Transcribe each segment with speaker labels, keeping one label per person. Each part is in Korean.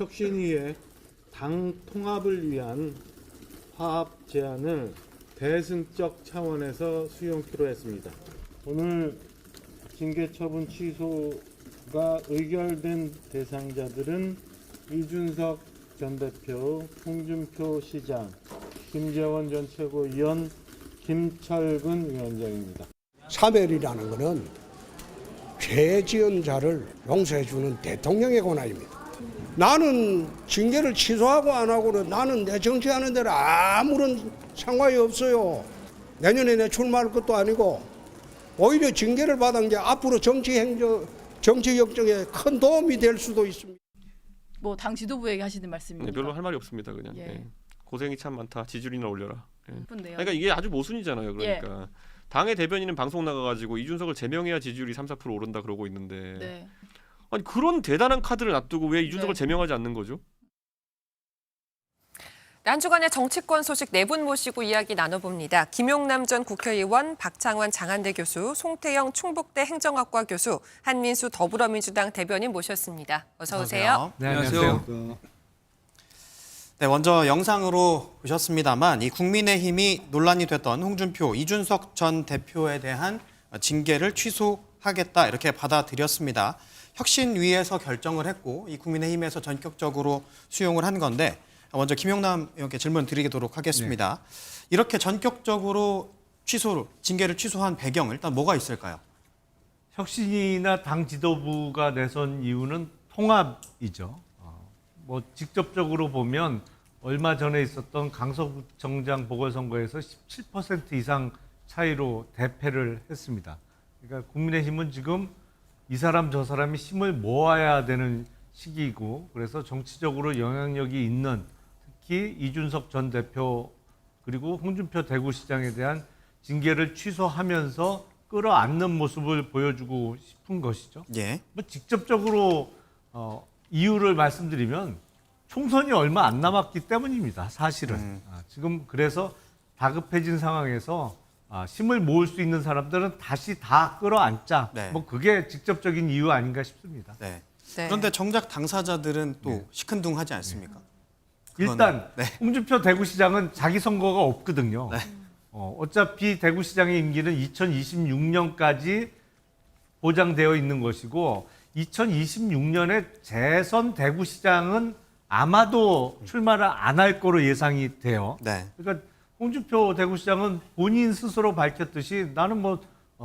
Speaker 1: 혁신위의 당 통합을 위한 화합 제안을 대승적 차원에서 수용키로 했습니다. 오늘 징계 처분 취소가 의결된 대상자들은 이준석 전 대표, 홍준표 시장, 김재원 전 최고위원, 김철근 위원장입니다.
Speaker 2: 사멸이라는 것은 죄 지은 자를 용서해주는 대통령의 권한입니다. 나는 징계를 취소하고 안 하고는 나는 내 정치하는 데는 아무런 상관이 없어요. 내년에 내 출마할 것도 아니고 오히려 징계를 받은 게 앞으로 정치 역정에 큰 도움이 될 수도 있습니다.
Speaker 3: 뭐 당 지도부에게 하시는 말씀입니까?
Speaker 4: 별로 할 말이 없습니다. 그냥
Speaker 3: 예.
Speaker 4: 고생이 참 많다. 지지율이나 올려라.
Speaker 3: 예쁜데요.
Speaker 4: 그러니까 이게 아주 모순이잖아요. 그러니까 당의 대변인은 방송 나가가지고 이준석을 제명해야 지지율이 3~4% 오른다 그러고 있는데
Speaker 3: 네.
Speaker 4: 아니 그런 대단한 카드를 놔두고 왜 이준석을 제명하지 않는 거죠?
Speaker 5: 한 주간의 정치권 소식 4분 모시고 이야기 나눠봅니다. 김용남 전 국회의원, 박창환 장한대 교수, 송태영 충북대 행정학과 교수, 한민수 더불어민주당 대변인 모셨습니다. 어서 오세요.
Speaker 6: 네, 안녕하세요. 네, 먼저 영상으로 보셨습니다만 이 국민의힘이 논란이 됐던 홍준표, 이준석 전 대표에 대한 징계를 취소하겠다 이렇게 받아들였습니다. 혁신위에서 결정을 했고 이 국민의힘에서 전격적으로 수용을 한 건데 먼저 김용남 의원께 질문 드리도록 하겠습니다. 네. 이렇게 전격적으로 징계를 취소한 배경 일단 뭐가 있을까요?
Speaker 7: 혁신이나 당 지도부가 내선 이유는 통합이죠. 뭐 직접적으로 보면 얼마 전에 있었던 강서구청장 보궐선거에서 17% 이상 차이로 대패를 했습니다. 그러니까 국민의힘은 지금 이 사람 저 사람이 힘을 모아야 되는 시기이고 그래서 정치적으로 영향력이 있는 특히 이준석 전 대표 그리고 홍준표 대구시장에 대한 징계를 취소하면서 끌어안는 모습을 보여주고 싶은 것이죠.
Speaker 6: 예.
Speaker 7: 뭐 직접적으로 이유를 말씀드리면 총선이 얼마 안 남았기 때문입니다. 사실은. 지금 그래서 다급해진 상황에서 힘을 모을 수 있는 사람들은 다시 다 끌어안자.
Speaker 6: 네.
Speaker 7: 뭐 그게 직접적인 이유 아닌가 싶습니다.
Speaker 6: 네.
Speaker 5: 네.
Speaker 6: 그런데 정작 당사자들은 또 시큰둥하지 않습니까?
Speaker 7: 일단
Speaker 6: 네.
Speaker 7: 홍준표 대구시장은 자기 선거가 없거든요.
Speaker 6: 네.
Speaker 7: 어차피 대구시장의 임기는 2026년까지 보장되어 있는 것이고 2026년에 재선 대구시장은 아마도 출마를 안 할 거로 예상이 돼요.
Speaker 6: 네.
Speaker 7: 그러니까 홍준표 대구시장은 본인 스스로 밝혔듯이 나는 뭐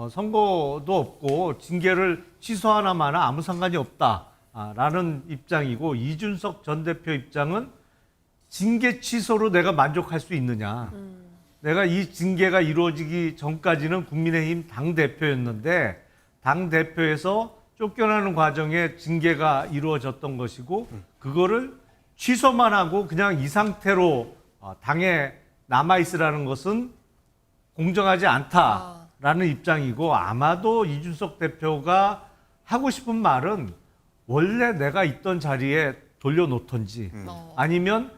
Speaker 7: 선거도 없고 징계를 취소하나 마나 아무 상관이 없다라는 입장이고 이준석 전 대표 입장은 징계 취소로 내가 만족할 수 있느냐. 내가 이 징계가 이루어지기 전까지는 국민의힘 당대표였는데 당대표에서 쫓겨나는 과정에 징계가 이루어졌던 것이고 그거를 취소만 하고 그냥 이 상태로 당에 남아있으라는 것은 공정하지 않다라는 입장이고 아마도 이준석 대표가 하고 싶은 말은 원래 내가 있던 자리에 돌려놓던지 아니면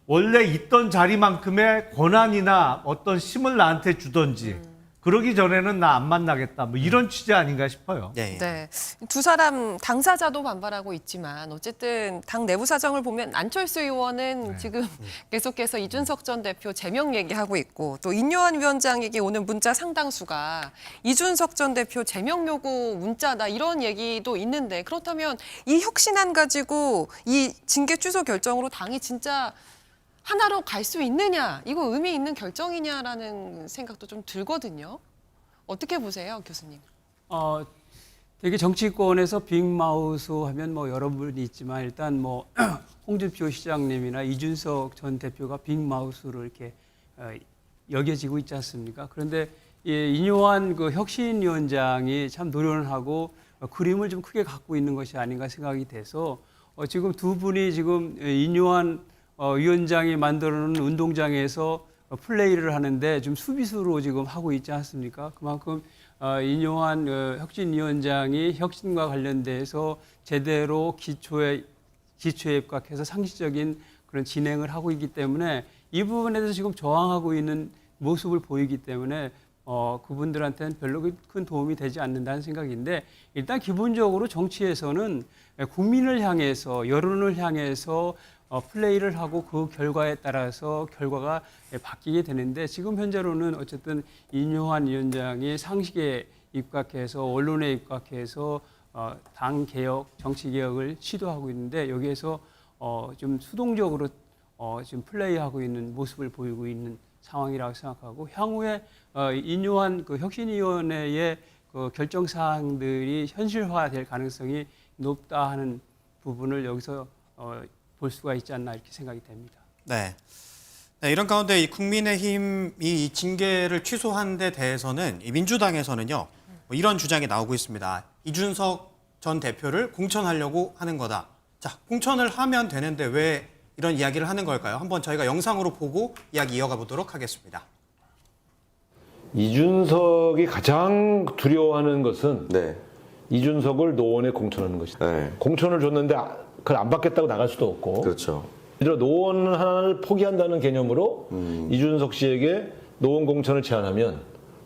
Speaker 7: 원래 있던 자리만큼의 권한이나 어떤 힘을 나한테 주던지 그러기 전에는 나 안 만나겠다. 뭐 이런 취지 아닌가 싶어요.
Speaker 6: 예.
Speaker 5: 네. 두 사람 당사자도 반발하고 있지만 어쨌든 당 내부 사정을 보면 안철수 의원은 지금 계속해서 이준석 전 대표 제명 얘기하고 있고 또 인요한 위원장에게 오는 문자 상당수가 이준석 전 대표 제명 요구 문자다 이런 얘기도 있는데 그렇다면 이 혁신안 가지고 이 징계 취소 결정으로 당이 진짜 하나로 갈 수 있느냐, 이거 의미 있는 결정이냐라는 생각도 좀 들거든요. 어떻게 보세요, 교수님?
Speaker 8: 되게 정치권에서 빅마우스 하면 뭐 여러분이 있지만 일단 뭐 홍준표 시장님이나 이준석 전 대표가 빅마우스로 이렇게 여겨지고 있지 않습니까? 그런데 인요한 그 혁신위원장이 참 노련하고 그림을 좀 크게 갖고 있는 것이 아닌가 생각이 돼서 지금 두 분이 지금 인요한 위원장이 만들어놓은 운동장에서 플레이를 하는데 좀 수비수로 지금 하고 있지 않습니까? 그만큼 인요한 혁신위원장이 혁신과 관련돼서 제대로 기초에 입각해서 상시적인 그런 진행을 하고 있기 때문에 이 부분에서 지금 저항하고 있는 모습을 보이기 때문에 그분들한테는 별로 큰 도움이 되지 않는다는 생각인데 일단 기본적으로 정치에서는 국민을 향해서 여론을 향해서 플레이를 하고 그 결과에 따라서 결과가 바뀌게 되는데 지금 현재로는 어쨌든 인요한 위원장이 상식에 입각해서 언론에 입각해서 당 개혁, 정치 개혁을 시도하고 있는데 여기에서 좀 수동적으로 지금 플레이하고 있는 모습을 보이고 있는 상황이라고 생각하고 향후에 인요한 그 혁신위원회의 그 결정 사항들이 현실화될 가능성이 높다 하는 부분을 여기서 볼 수가 있지 않나 이렇게 생각이 됩니다.
Speaker 6: 네. 네, 이런 가운데 이 국민의힘이 이 징계를 취소한 데 대해서는 이 민주당에서는요 뭐 이런 주장이 나오고 있습니다. 이준석 전 대표를 공천하려고 하는 거다. 자, 공천을 하면 되는데 왜 이런 이야기를 하는 걸까요? 한번 저희가 영상으로 보고 이야기 이어가 보도록 하겠습니다.
Speaker 9: 이준석이 가장 두려워하는 것은
Speaker 10: 네.
Speaker 9: 이준석을 노원에 공천하는 것이다.
Speaker 10: 네.
Speaker 9: 공천을 줬는데 그걸 안 받겠다고 나갈 수도 없고
Speaker 10: 그렇죠.
Speaker 9: 예를 들어 노원 하나를 포기한다는 개념으로 이준석 씨에게 노원 공천을 제안하면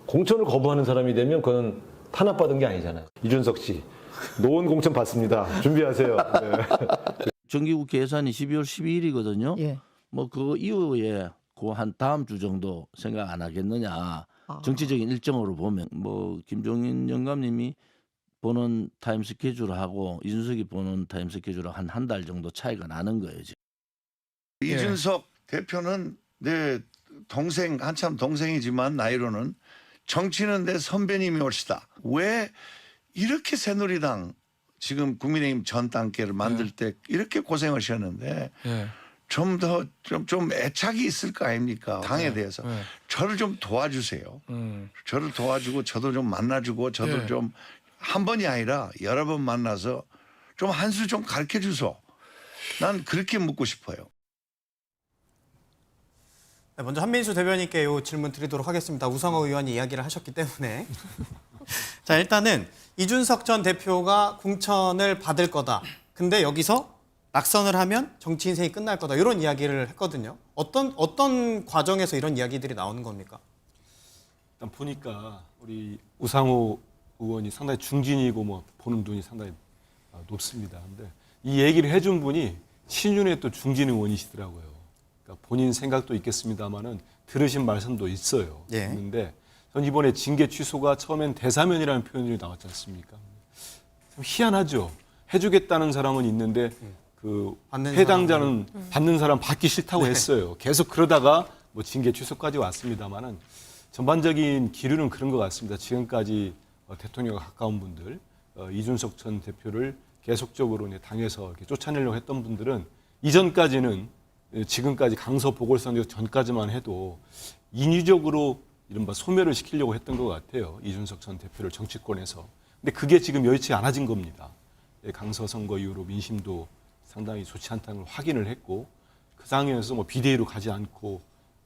Speaker 9: 공천을 거부하는 사람이 되면 그건 탄압받은 게 아니잖아요. 이준석 씨 노원 공천 받습니다. 준비하세요. 네.
Speaker 11: 정기국회 예산이 12월 12일이거든요.
Speaker 12: 예.
Speaker 11: 뭐 그 이후에 그 한 다음 주 정도 생각 안 하겠느냐. 정치적인 일정으로 보면 뭐 김종인 영감님이 보는 타임 스케줄하고 이준석이 보는 타임 스케줄하고 한 달 정도 차이가 나는 거예요. 지금.
Speaker 13: 이준석 대표는 내 동생, 한참 동생이지만 나이로는 정치는 내 선배님이 옳시다. 왜 이렇게 새누리당 지금 국민의힘 전 당계를 만들 때 이렇게 고생하셨는데 좀 더 좀 애착이 있을 거 아닙니까? 당에 대해서. 저를 좀 도와주세요. 저를 도와주고 저도 좀 만나주고 저도 좀 한 번이 아니라 여러 번 만나서 좀 한 수 좀 가르쳐 주소. 난 그렇게 묻고 싶어요.
Speaker 6: 네, 먼저 한민수 대변인께 이 질문 드리도록 하겠습니다. 우상호 의원이 이야기를 하셨기 때문에. 자, 일단은 이준석 전 대표가 공천을 받을 거다. 근데 여기서 낙선을 하면 정치 인생이 끝날 거다. 이런 이야기를 했거든요. 어떤 과정에서 이런 이야기들이 나오는 겁니까?
Speaker 14: 일단 보니까 우리 우상호 의원이 상당히 중진이고 뭐 보는 눈이 상당히 높습니다. 근데 이 얘기를 해준 분이 신윤의 또 중진 의원이시더라고요. 그러니까 본인 생각도 있겠습니다만은 들으신 말씀도 있어요.
Speaker 6: 예.
Speaker 14: 있는데 전 이번에 징계 취소가 처음엔 대사면이라는 표현이 나왔지 않습니까? 좀 희한하죠. 해주겠다는 사람은 있는데 그 해당자는 받는 사람 받기 싫다고 했어요. 계속 그러다가 뭐 징계 취소까지 왔습니다만은 전반적인 기류는 그런 것 같습니다. 지금까지 대통령과 가까운 분들, 이준석 전 대표를 계속적으로 당에서 이렇게 쫓아내려고 했던 분들은 이전까지는 지금까지 강서 보궐선거 전까지만 해도 인위적으로 이른바 소멸을 시키려고 했던 것 같아요. 이준석 전 대표를 정치권에서. 근데 그게 지금 여의치 않아진 겁니다. 강서 선거 이후로 민심도 상당히 좋지 않다는 걸 확인을 했고 그 상황에서 뭐 비대위로 가지 않고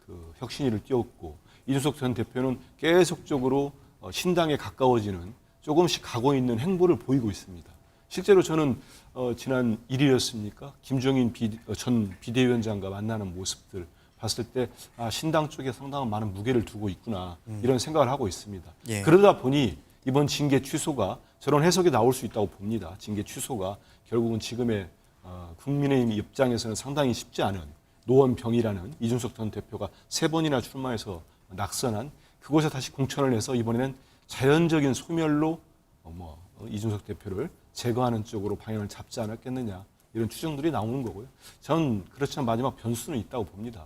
Speaker 14: 그 혁신위를 띄웠고 이준석 전 대표는 계속적으로 신당에 가까워지는 조금씩 가고 있는 행보를 보이고 있습니다. 실제로 저는 지난 1일이었습니까? 김종인 전 비대위원장과 만나는 모습들 봤을 때 신당 쪽에 상당한 많은 무게를 두고 있구나 이런 생각을 하고 있습니다.
Speaker 6: 예.
Speaker 14: 그러다 보니 이번 징계 취소가 저런 해석이 나올 수 있다고 봅니다. 징계 취소가 결국은 지금의 국민의힘 입장에서는 상당히 쉽지 않은 노원병이라는 이준석 전 대표가 3번이나 출마해서 낙선한 그곳에 다시 공천을 해서 이번에는 자연적인 소멸로 이준석 대표를 제거하는 쪽으로 방향을 잡지 않았겠느냐 이런 추정들이 나오는 거고요. 전 그렇지만 마지막 변수는 있다고 봅니다.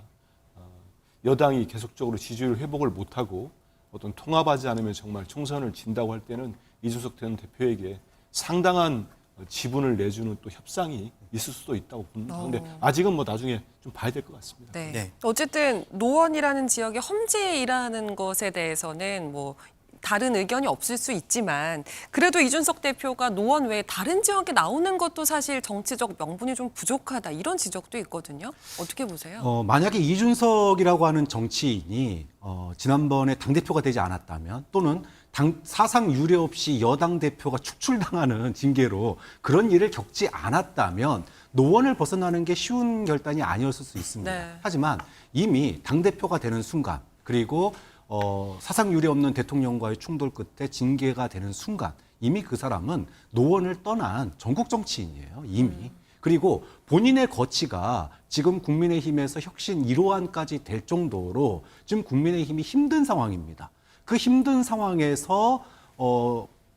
Speaker 14: 여당이 계속적으로 지지율 회복을 못하고 어떤 통합하지 않으면 정말 총선을 진다고 할 때는 이준석 전 대표에게 상당한 지분을 내주는 또 협상이 있을 수도 있다고 봅니다. 그런데 아직은 뭐 나중에 좀 봐야 될 것 같습니다.
Speaker 5: 네.
Speaker 6: 네.
Speaker 5: 어쨌든 노원이라는 지역의 험지라는 것에 대해서는 뭐 다른 의견이 없을 수 있지만 그래도 이준석 대표가 노원 외에 다른 지역에 나오는 것도 사실 정치적 명분이 좀 부족하다 이런 지적도 있거든요. 어떻게 보세요?
Speaker 15: 만약에 이준석이라고 하는 정치인이 지난번에 당대표가 되지 않았다면 또는 사상 유례 없이 여당 대표가 축출당하는 징계로 그런 일을 겪지 않았다면 노원을 벗어나는 게 쉬운 결단이 아니었을 수 있습니다.
Speaker 5: 네.
Speaker 15: 하지만 이미 당대표가 되는 순간 그리고 사상 유례 없는 대통령과의 충돌 끝에 징계가 되는 순간 이미 그 사람은 노원을 떠난 전국 정치인이에요. 이미. 그리고 본인의 거취가 지금 국민의힘에서 혁신 1호안까지 될 정도로 지금 국민의힘이 힘든 상황입니다. 그 힘든 상황에서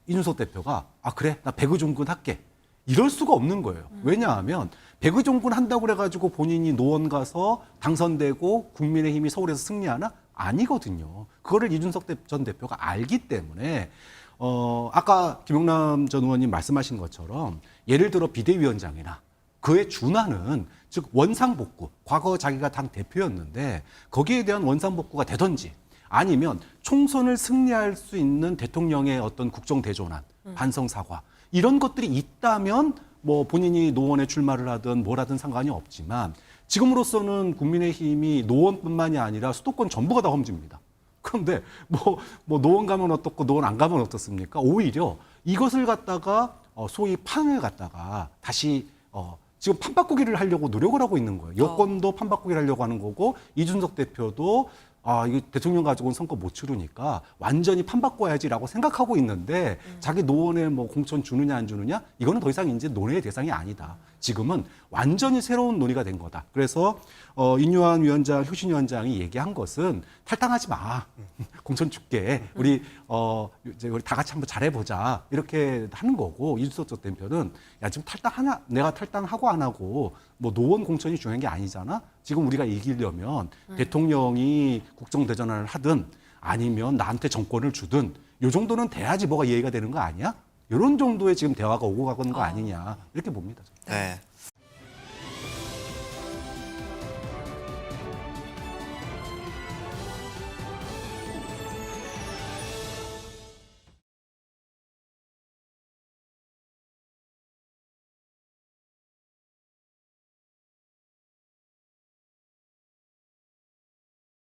Speaker 15: 이준석 대표가 그래 나 배구종군 할게. 이럴 수가 없는 거예요. 왜냐하면 배구종군 한다고 그래가지고 본인이 노원 가서 당선되고 국민의힘이 서울에서 승리하나? 아니거든요. 그거를 이준석 전 대표가 알기 때문에 아까 김용남 전 의원님 말씀하신 것처럼 예를 들어 비대위원장이나 그에 준하는 즉 원상복구, 과거 자기가 당 대표였는데 거기에 대한 원상복구가 되든지 아니면 총선을 승리할 수 있는 대통령의 어떤 국정대전환, 반성사과 이런 것들이 있다면 뭐 본인이 노원에 출마를 하든 뭘 하든 상관이 없지만 지금으로서는 국민의힘이 노원뿐만이 아니라 수도권 전부가 다 험지입니다. 그런데 뭐 노원 가면 어떻고 노원 안 가면 어떻습니까? 오히려 이것을 갖다가 소위 판을 갖다가 다시 지금 판바꾸기를 하려고 노력을 하고 있는 거예요. 여권도 판바꾸기를 하려고 하는 거고 이준석 대표도 이게 대통령 가지고는 선거 못 치르니까 완전히 판바꿔야지라고 생각하고 있는데 자기 노원에 뭐 공천 주느냐 안 주느냐 이거는 더 이상 이제 논의의 대상이 아니다. 지금은 완전히 새로운 논의가 된 거다. 그래서 인요한 위원장, 혁신위원장이 얘기한 것은 탈당하지 마. 공천 줄게. 우리 다 같이 한번 잘해보자. 이렇게 하는 거고 이준석 대표는 야 지금 탈당하나 내가 탈당하고 안 하고 뭐 노원 공천이 중요한 게 아니잖아. 지금 우리가 이기려면 대통령이 국정대전환을 하든 아니면 나한테 정권을 주든 요 정도는 돼야지 뭐가 이해가 되는 거 아니야? 이런 정도의 지금 대화가 오고 가는 거 아니냐 이렇게 봅니다.
Speaker 6: 네.